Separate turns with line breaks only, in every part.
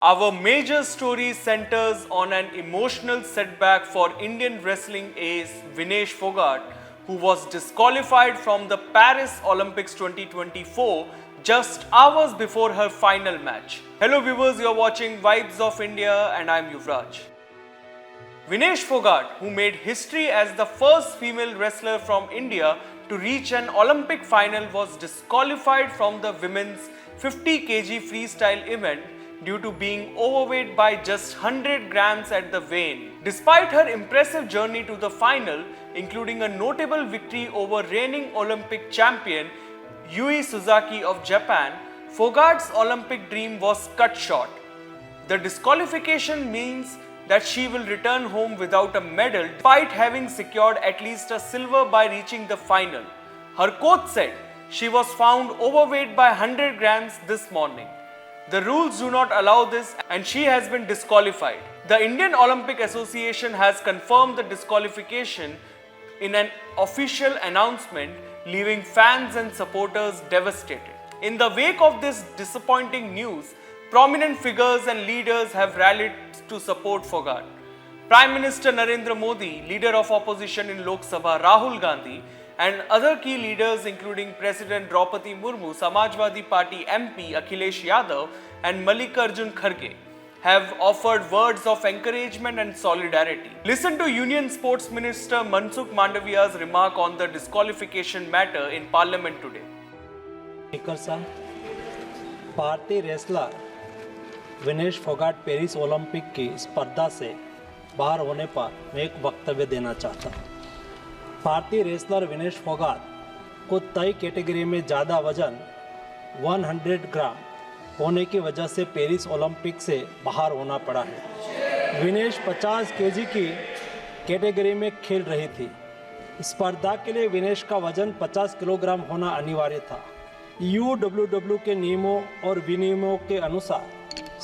Our major story centers on an emotional setback for Indian wrestling ace Vinesh Fogart, who was disqualified from the Paris Olympics 2024 just hours before her final match. Hello viewers, you are watching Vibes of India and I am Yuvraj. Vinesh Fogart, who made history as the first female wrestler from India to reach an Olympic final, was disqualified from the women's 50 kg freestyle event due to being overweight by just 100 grams at the weigh-in. Despite her impressive journey to the final, including a notable victory over reigning Olympic champion Yui Suzaki of Japan, Fogart's Olympic dream was cut short. The disqualification means that she will return home without a medal despite having secured at least a silver by reaching the final. Her coach said she was found overweight by 100 grams this morning. The rules do not allow this and she has been disqualified. The Indian Olympic Association has confirmed the disqualification in an official announcement, leaving fans and supporters devastated. In the wake of this disappointing news, prominent figures and leaders have rallied to support Fogart. Prime Minister Narendra Modi, leader of opposition in Lok Sabha Rahul Gandhi, and other key leaders including President Draupadi Murmu, Samajwadi Party MP Akhilesh Yadav and Mallikarjun Kharge have offered words of encouragement and solidarity. Listen to Union Sports Minister Mansukh Mandaviya's remark on the disqualification matter in Parliament today.
Speaker साहब, भारतीय wrestler Vinesh Phogat Paris Olympic की स्पर्धा से बाहर होने पर मैं एक वक्तव्य देना चाहता हूँ। भारतीय रेसलर विनेश फोगाट को तय कैटेगरी में ज़्यादा वजन 100 ग्राम होने की वजह से पेरिस ओलंपिक से बाहर होना पड़ा है। विनेश 50 केजी की कैटेगरी में खेल रही थी। स्पर्धा के लिए विनेश का वजन 50 किलोग्राम होना अनिवार्य था। UWW के नियमों और विनियमों के अनुसार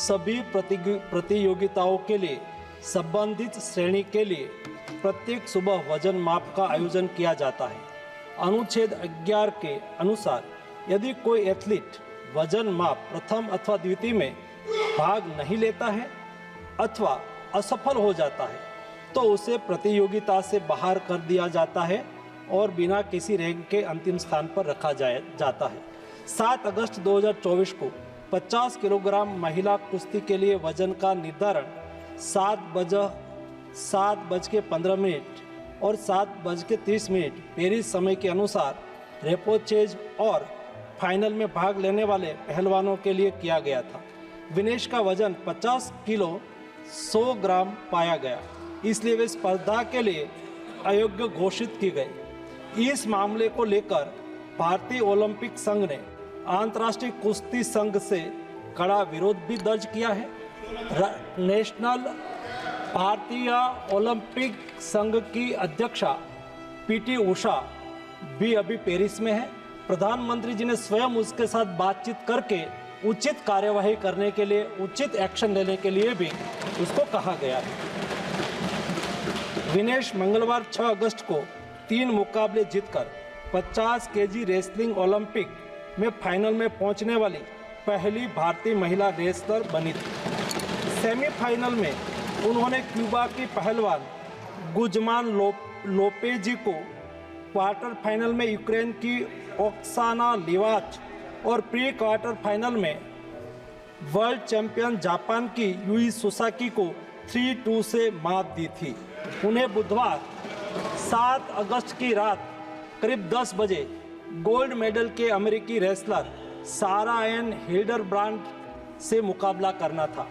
सभी प्रतियोगिताओं के लिए संबंधित श्रेणी के लिए प्रत्येक सुबह वजन माप का आयोजन किया जाता है। अनुच्छेद 11 के अनुसार यदि कोई एथलीट वजन माप प्रथम अथवा द्वितीय में भाग नहीं लेता है अथवा असफल हो जाता है तो उसे प्रतियोगिता से बाहर कर दिया जाता है और बिना किसी रैंक के अंतिम स्थान पर रखा जाता है। 7 अगस्त 2024 को 50 किलोग्राम महिला कुश्ती के लिए वजन का निर्धारण 7:15 और 7:30 पेरिस समय के अनुसार रेपोचेज और फाइनल में भाग लेने वाले पहलवानों के लिए किया गया था। विनेश का वजन 50 किलो 100 ग्राम पाया गया, इसलिए वे स्पर्धा के लिए अयोग्य घोषित की गई। इस मामले को लेकर भारतीय ओलंपिक संघ ने अंतर्राष्ट्रीय कुश्ती संघ से कड़ा विरोध भी दर्ज किया है। नेशनल भारतीय ओलंपिक संघ की अध्यक्षा PT उषा भी अभी पेरिस में है। प्रधानमंत्री जी ने स्वयं उसके साथ बातचीत करके उचित कार्यवाही करने के लिए, उचित एक्शन लेने के लिए भी उसको कहा गया है। विनेश मंगलवार 6 अगस्त को 3 मुकाबले जीतकर 50 केजी रेसलिंग ओलंपिक में फाइनल में पहुंचने वाली पहली भारतीय महिला रेसलर बनी थी। सेमीफाइनल में उन्होंने क्यूबा की पहलवान गुजमान लोपेजी को, क्वार्टर फाइनल में यूक्रेन की ओक्साना लिवाच और प्री क्वार्टर फाइनल में वर्ल्ड चैंपियन जापान की यूई सुसाकी को 3-2 से मात दी थी। उन्हें बुधवार 7 अगस्त की रात करीब 10 बजे गोल्ड मेडल के अमेरिकी रेसलर सारा एन हिल्डरब्रांड से मुकाबला करना था।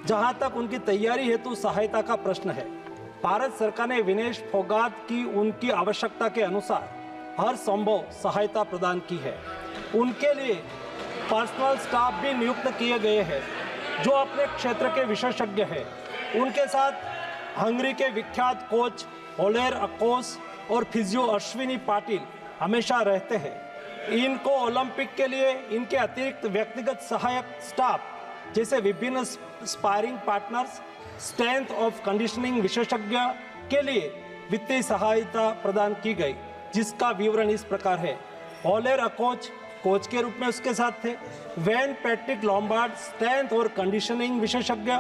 जहां तक उनकी तैयारी हेतु सहायता का प्रश्न है, भारत सरकार ने विनेश फोगाट की उनकी आवश्यकता के अनुसार हर संभव सहायता प्रदान की है। उनके लिए पर्सनल स्टाफ भी नियुक्त किए गए हैं जो अपने क्षेत्र के विशेषज्ञ हैं। उनके साथ हंगरी के विख्यात कोच ओलेर अकोस और फिजियो अश्विनी पाटिल हमेशा रहते हैं। इनको ओलंपिक के लिए इनके अतिरिक्त व्यक्तिगत सहायक स्टाफ जैसे विभिन्न sparring partners, strength of conditioning विशेषज्ञ के लिए वित्तीय सहायता प्रदान की गई, जिसका विवरण इस प्रकार है। ओलेर अकोच कोच के रूप में उसके साथ थे। वैन पैट्रिक लॉम्बार्ड स्ट्रेंथ और कंडीशनिंग विशेषज्ञ,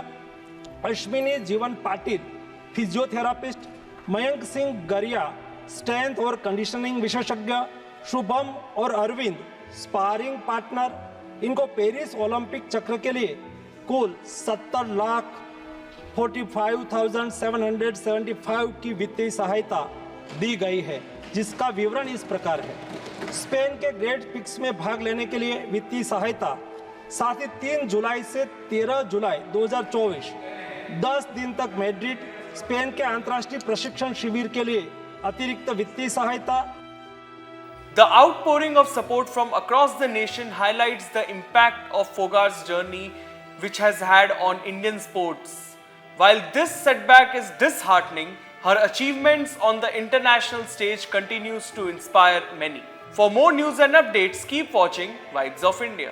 अश्विनी जीवन पाटिल फिजियोथेरापिस्ट, मयंक सिंह गरिया स्ट्रेंथ और कंडीशनिंग विशेषज्ञ, शुभम और अरविंद स्पारिंग पार्टनर। इनको पेरिस ओलंपिक चक्र के लिए कुल 70,45,775 की वित्तीय सहायता दी गई है, जिसका विवरण इस प्रकार है। स्पेन के ग्रेट पिक्स में भाग लेने के लिए वित्तीय सहायता, साथ ही 3 जुलाई से 13 जुलाई 2024 10 दिन तक मैड्रिड स्पेन के अंतर्राष्ट्रीय प्रशिक्षण शिविर के लिए अतिरिक्त वित्तीय सहायता।
The outpouring of support from across the nation highlights the impact of Fogart's journey, which has had on Indian sports. While this setback is disheartening, her achievements on the international stage continues to inspire many. For more news and updates, keep watching Vibes of India.